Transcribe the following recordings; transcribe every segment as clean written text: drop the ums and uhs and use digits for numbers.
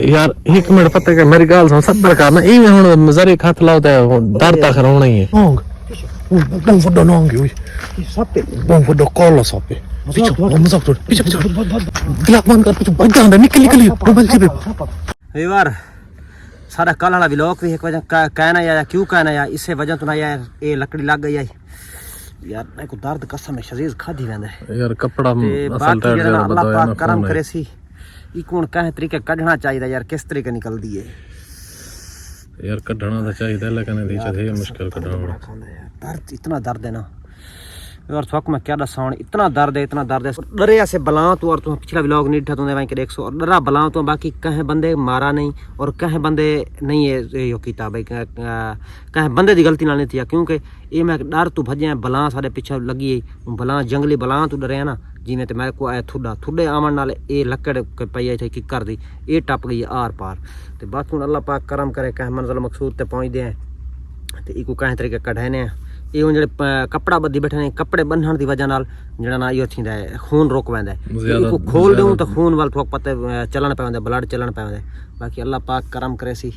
यार एक मिनट पता क्या मेरी गाल सुन सबर करना इवें हुन जरे खत लाउदा दर्द आखर होना ही है नोंग बम फडो नोंग ओए सापे बम फडो कॉल सापे पीछे मजाक छोड़ पीछे दिमाग बंद कर पीछे बच जांदा निकल निकल मोबाइल से ए यार सारा कल वाला व्लॉग भी एक वजह कहना या क्यों कहना या इससे वजह तो ना यार ये लकड़ी लग गई यार मैं को दर्द कसम है शरीर खादी वेंदा यार कपड़ा असल टाइट जरा अल्लाह पाक करम करे सी ई कौन कहे तरीके कढना चाहिए यार किस तरीके निकलदी है यार कढना तो चाहिए लेकिन नीचे थे मुश्किल कढना दर्द इतना दर्द है ना यार थक मैं क्या दसाऊं इतना दर्द है डरे से बला तो और तू पिछला व्लॉग नहीं था तूने वहीं के 100 और डरा बला तो बाकी कहे बंदे मारा नहीं और कहे बंदे नहीं है यो कीता भाई कहे बंदे दी गलती ना नहीं थी क्योंकि ये मैं डर तू भजे बला सारे पीछे लगी बला जंगली बला तू डरे ना जिमें तो मेरे को आया थुडे आवन नाल ये लकड़ के पई थे कि कर दी ये टप गई आर पार तो बाकी अल्लाह पाक करम करे कहे मंजिल मकसूद ते पहुंचदे हैं तो इको कहे तरीके कढाने ये हुन जेड़े कपड़ा बद्धी बैठे ने कपड़े बन्हण दी वजह नाल जेड़ा ना यो थींदा है खून रोक वेंदा है इको खोल दूं तो खून वाल थोक पते चलन पे वेंदा ब्लड चलन पे वेंदा बाकी अल्लाह पाक करम करे सी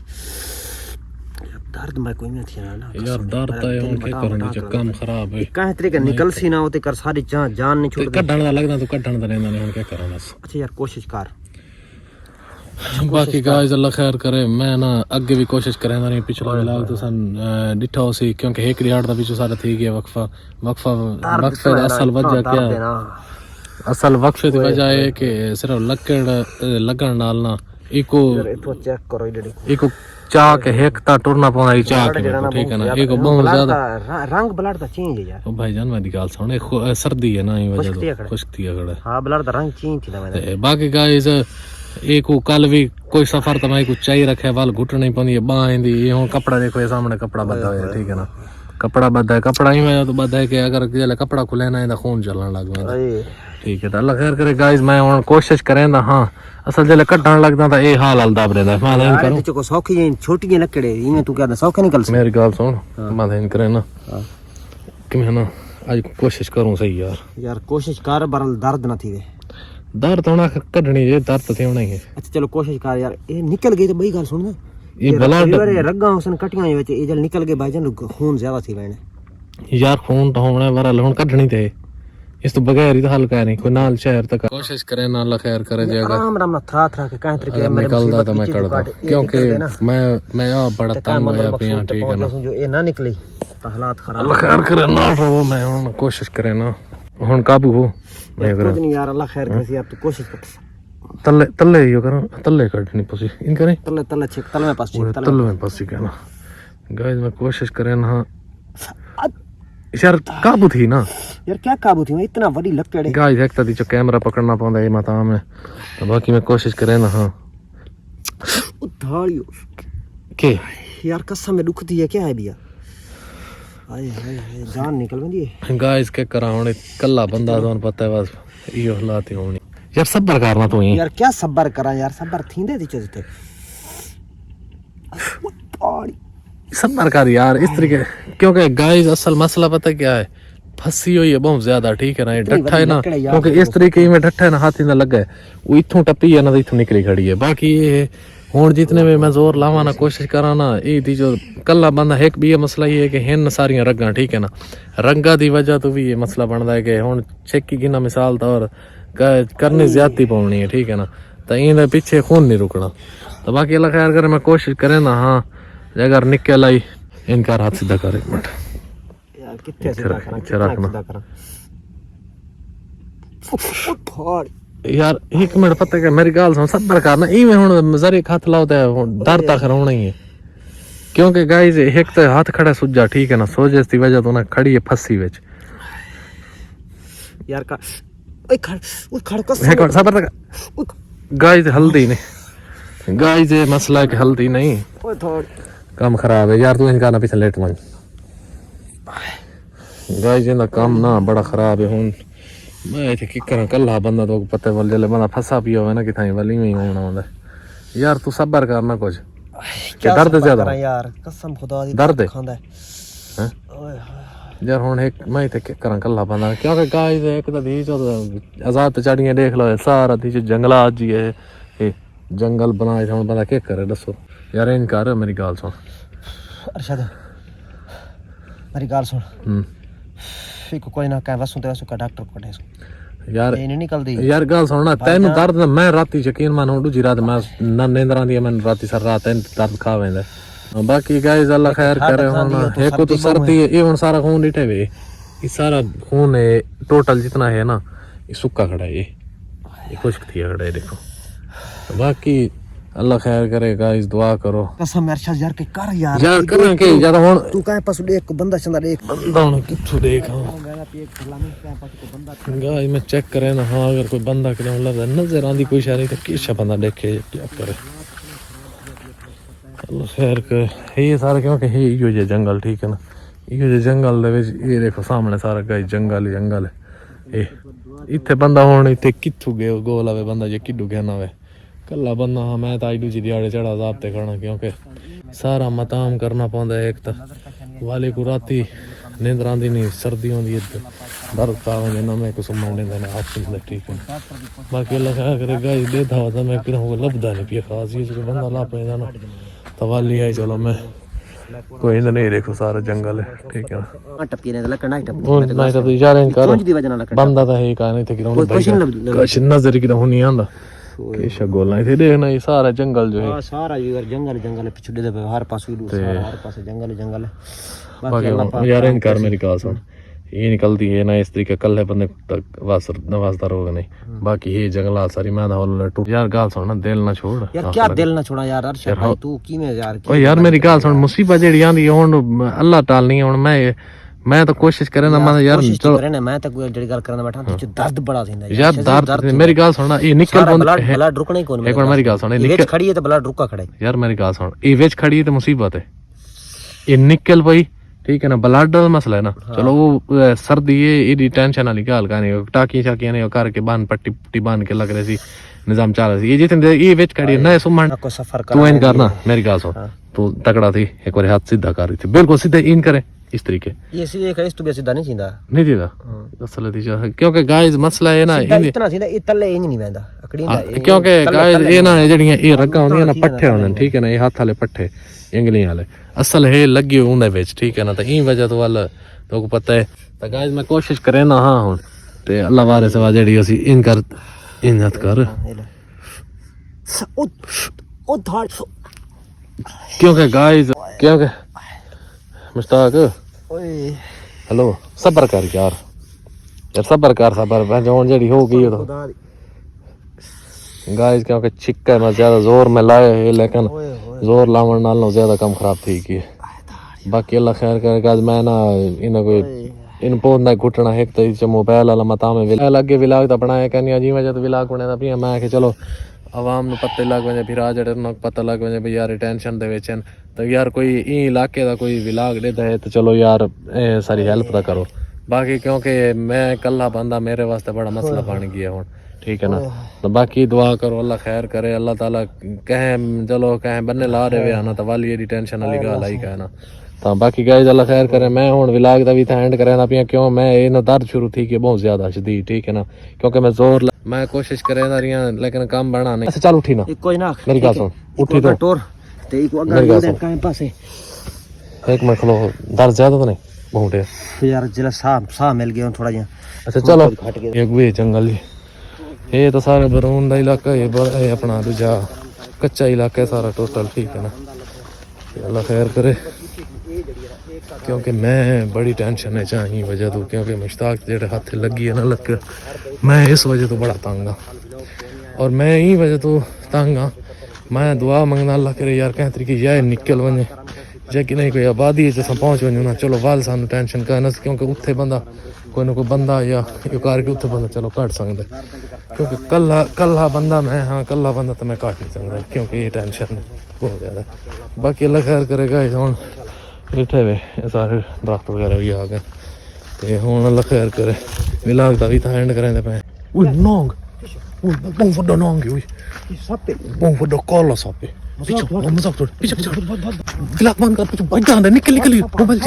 दर्द मैं कोई नहीं थी ना यार दर्द है उन के करने जो काम खराब है कहे तरीके निकल सी ना होते कर सारी जान नहीं छूट कढण दा लगदा तो कढण दा रहंदा ने हुन के करा बस अच्छा यार कोशिश कर बाकी गाइस अल्लाह खैर करे मैं ना अगे भी कोशिश करेंदा नहीं पिछला व्लॉग तो सन डिठा सी क्योंकि एक रियाड दा पिछो सारा थी गया वक्फा असल वजह क्या असल वक्फे दी वजह है कि सिर्फ लकड़ लगन नाल ना इको चेक करो इको चा के हेक ता टुरना पौंदा चा के ठीक है ना इको बहुत ज्यादा रंग ब्लड दा चेंज है यार ओ भाईजान मेरी गाल सुन सर्दी है ना ई वजह तो खुश्की है खड़ा हां ब्लड दा रंग चेंज थी ना बाकी गाइस एक कल भी कोई सफर तो मैं कुछ चाहिए रखे वाल घुट नहीं पाती बाह ये हूँ कपड़ा देखो ये सामने कपड़ा बद्धा हुआ ठीक है ना कपड़ा बद्धा है कपड़ा ही में तो बद्धा है कि अगर जल्द कपड़ा खुले ना तो खून चलने लग गया ठीक है तो अल्लाह खैर करे गाइस मैं हूँ कोशिश करें ना हाँ असल जल्द कटन लगता था ये हाल हलदा रहता मैं करूं को सौखी छोटी लकड़े इवें तू क्या सौखे निकल मेरी गाल सुन मैं करे ना कि मैं ना आज कोशिश करूं सही यार कोशिश कर बरल दर्द ना थी वे दर्द होना कढनी है दर्द तो होना ही है अच्छा चलो कोशिश कर यार ये निकल गई तो बई गल सुन ना ये ब्लड रग्गा हुसन कटियां विच ये जल निकल गए भाईजान खून ज्यादा थी वेने यार खून तो होना बरल हुन कढनी थे इस तो बगैर ही तो हल कर नहीं कोई नाल शहर तक कोशिश करे ना अल्लाह खैर करे जे अगर राम राम थरा थरा के कहीं तरीके मेरे निकलदा तो मैं कर दूं क्योंकि मैं आ बड़ा तंग होया पिया ठीक है ना जो ये ना निकली तो हालात खराब अल्लाह खैर करे ना रो मैं हुन कोशिश करे ना हुन काबू हो मैं कुछ नहीं यार अल्लाह खैर करे आप तो कोशिश कर तल्ले यो करो तल्ले कढनी पसी इन करे तल्ले छेक तल्ले में पास तल्ले में पसी कहना गाइस मैं कोशिश करे ना यार काबू थी ना यार क्या काबू थी इतना बड़ी लकड़ है गाइस एक तदी जो कैमरा पकड़ना पौंदा है माता में तो बाकी मैं कोशिश करे ना हां उधाड़ियो के यार कसम में दुखती है क्या है भैया हाय हाय जान निकल गई है गाइस के करा हुन कल्ला बंदा तो पता है बस यो हालात ही होनी यार सब्र करना तू यार क्या सब्र करा यार सब्र थींदे थी चलते सब्र कर यार इस तरीके क्योंकि गाइस असल मसला पता क्या है फंसी हुई है बहुत ज्यादा ठीक है ना ये डट्ठा है ना क्योंकि इस तरीके में डट्ठा है ना हाथी ना लगा है वो इथों टप्पी है ना तो इथों निकली खड़ी है बाकी ये हुन जितने में मैं जोर लावा ना कोशिश करा ना ये दी जो कल्ला बंदा एक भी ये मसला ये है कि हिन सारियां रंगा ठीक है ना रंगा दी वजह तो भी ये मसला बनता है कि हुन चेकी की ना मिसाल तो और करनी ज्यादती पानी है ठीक है ना तो इन पीछे खून नहीं रुकना तो बाकी अल्लाह खैर करे मैं कोशिश करे ना हाँ अगर निकल आई इनका हाथ सीधा कर एक मिनट यार कितने सीधा करा यार एक मिनट पता क्या मेरी गाल सुन सबर करना इवें हुन जरे हाथ लाउदा दर्द आखर होना ही है क्योंकि गाइस एक तो हाथ खड़ा सुजा ठीक है ना सोजे की वजह तो ना खड़ी है फंसी विच यार का सबर गाइस हल्दी नहीं गाइस ये मसला है कि हल्दी नहीं काम खराब है यार तू इनका ना पीछे लेट मान गाइस इनका काम ना बड़ा खराब है हुन मैं इथे की करा कल्ला बंदा तो पता है जले बंदा फंसा पिया है ना कि थाई वाली में ही होना होंदा यार तू सबर करना कुछ क्या दर्द ज्यादा यार कसम खुदा दी दर्द खांदा है यार हुन एक मैं इथे की करा कल्ला बंदा क्योंकि गाइस एक तो दी जो आजाद चढ़ियां देख लो सारा दी जंगलात जी है ਇਹ ਜੰਗਲ ਬਣਾਏ ਹੁਣ ਬੰਦਾ ਕੀ ਕਰੇ ਦੱਸੋ ਯਾਰ ਇਹ ਕਰ ਮੇਰੀ ਗੱਲ ਸੁਣ अरशद मेरी गाल सुन एक कोई ना कह वसु तेरा सुका डॉक्टर को दे यार ये नहीं निकलदी यार गल सुनना तेन दर्द मैं राती यकीन मान दूजी रात मैं ना नींद आंदी मैं राती सर रात तेन दर्द खा वेंदा बाकी गाइस अल्लाह खैर करे हुन एक तो सर्दी है ये हुन सारा खून डिटे वे ये सारा खून है टोटल जितना है ना ये सूखा खड़ा है ये खुश्क थी खड़ा है देखो बाकी अल्लाह खैर करे गाइस दुआ करो कसम अरशद यार के कर यार करें के ज्यादा हुन तू काहे पास देख बंदा चंदा देख बंदा हुन किथु देखा गाइस मैं चेक करे ना हां अगर कोई बंदा के लगदा नजर आंदी कोई शायद तो किसा बंदा देखे क्या करे अल्लाह खैर करे ये सारा क्योंकि है यो जे जंगल ठीक है ना यो जे जंगल दे विच ये देखो सामने सारा गाइस जंगल ही जंगल है ए इत्थे बंदा हुन इत्थे किथु गयो गोल आवे बंदा जे किडू गया ना वे कल्ला बंदा हाँ मैं तो दूजी दिहाड़े चढ़ा जाब ते खड़ा क्योंकि सारा मताम करना पौंदा है एक तो वाले को राती नींद आंदी नहीं सर्दी होंदी दर्द का वजह ना मैं कुछ सुमन लेंदा ने ऑप्शन ठीक है बाकी अल्लाह खैर करे गाइस देता हुआ तो मैं किरा को लभदा नहीं पिया खास ये जो बंदा ला पैदा ना तवाली है चलो मैं कोई नहीं देखो सारा जंगल है ठीक है ना टपकी ने लकड़ा ही टप वो नहीं तो इशारे कर कौन दी वजह ना लकड़ा बंदा तो है का नहीं थे कि कुछ नजर की नहीं आंदा केशा गोला इथे देखना ये सारा जंगल जो है हां सारा ये जंगल जंगल पिछड़े दे हर पास हर पास जंगल जंगल बाकी यार इन कर मेरी बात सुन ये निकलती है ना इस तरीके कल्ले बंदे तक नवाजदार होगा नहीं बाकी ये जंगलात सारी मैं टू यार गाल सुन ना दिल ना छोड़ यार क्या दिल ना छोड़ा यार अरशद भाई तू की में यार ओ यार मेरी गाल सुन मुसीबत जेड़ी आंदी हुन अल्लाह टालनी हुन मैं तो कोशिश करे ना मैं यार चलो करे ना मैं तो जेड़ी गल करना बैठा तो दर्द बड़ा थिंदा यार दर्द मेरी गाल सुन ये निकल ब्लड रुकना ही कोन एक बार मेरी गाल सुन निकल खड़ी है तो ब्लड रुका खड़ा है यार मेरी गाल सुन ये वेच खड़ी है तो मुसीबत है ये निकल भाई ठीक है ना ब्लड का मसला है ना चलो वो सर्दी है ये टेंशन वाली गल का नहीं टाकी शाकी नहीं करके बांध पट्टी पट्टी बांध के लग रही सी निजाम चल रहा सी ये जितने ये वेच खड़ी है ना सुमन को सफर तू इन करना मेरी गाल सुन तू तगड़ा थी एक बार हाथ सीधा कर रही थी बिल्कुल सीधे इन करे इस तरीके ये सीधे करे इस तो सीधा नहीं सीधा नहीं सीधा असल दीजा क्योंकि गाइस मसला है ना इतना सीधा ये तल्ले इंज नहीं वेंदा अकड़ींदा क्योंकि गाइस ये ना जड़ियां ये रगा होंदियां ना पट्ठे होंदे ठीक है ना ये हाथ वाले पट्ठे इंगलियां वाले असल है लगी उंदे विच ठीक है ना तो ई वजह तो वाल तो को पता है तो गाइस मैं कोशिश करे ना हां हुन ते अल्लाह वारे सवा जड़ी असी इन कर इज्जत कर ओ धाड़ क्योंकि गाइस क्योंकि मुश्ताक ओए हेलो सब्र कर यार सब्र कर सब्र मैं जो जड़ी हो गई तो गाइस क्योंकि छिक्का में ज्यादा जोर में लाए है लेकिन जोर लावन नाल ज्यादा कम खराब थी की बाकी अल्लाह खैर करे मैं ना इन कोई इन पोंदा घुटना है तो मोबाइल वाला मता में अलग विलाग तो बनाया कहनी जी वजह तो विलाग बने पिया मैं कि चलो आवाम नु पता लग वजे फिर आ जड़े न पता लग वजे भाई यार टेंशन दे विच तो यार कोई ई इलाके दा कोई विलाग देता है तो चलो यार सारी हेल्प दा करो बाकी क्योंकि मैं कल्ला बंदा मेरे वास्ते बड़ा मसला बन गया हुन ठीक है ना तो बाकी दुआ करो अल्लाह खैर करे अल्लाह ताला कहें चलो कहें बन्ने ला रहे आना तो वाली एडी टेंशन वाली गल आई कहना तो बाकी गाइस अल्लाह खैर करे मैं हुन विलाग दा भी हैंड करे ना पिया क्यों मैं ये ना दर्द शुरू थी कि बहुत ज्यादा शदीद ठीक है ना क्योंकि मैं जोर मैं कोशिश करे ना रिया लेकिन काम बना नहीं अच्छा चल उठी ना कोई ना मेरी बात सुन उठी तो टोर ते एक अगर दे काहे पासे एक मिनट खलो दर्द ज्यादा तो नहीं बहुत है यार जरा साह मिल गया थोड़ा जा अच्छा चलो एक भी जंगल ये तो सारा बरून का इलाका है अपना दूजा कच्चा इलाका है सारा टोटल ठीक है ना अल्लाह खैर करे क्योंकि मैं बड़ी टेंशन है चाहिए वजह तो क्योंकि मुश्ताक जेड़े हाथ लगी है ना लग मैं इस वजह तो बड़ा तंग हाँ और मैं यही वजह तो तंग हाँ मैं दुआ मंगना अल्लाह करे यार कह तरीके या निकल वने जे कि नहीं कोई आबादी पहुँच वजू ना चलो वाल सानू टेंशन करना क्योंकि उत्थे बंदा कोई ना कोई बंदा या करके उत्थे बंदा चलो कट सकता क्योंकि कल्ला बंदा मैं हाँ कल्ला बंदा तो मैं कट नहीं सकता क्योंकि ये टेंशन बहुत ज़्यादा बाकी अल्लाह खैर करेगा हुन बैठे हुए सारे दरख्त वगैरह भी आ गए तो हुन अल्लाह खैर करे विलाग का भी तो एंड करें पे नोंग बहुत बड़ा नोंग बहुत बड़ा काला सप पीछे पीछे विलाग बंद कर पीछे निकल मोबाइल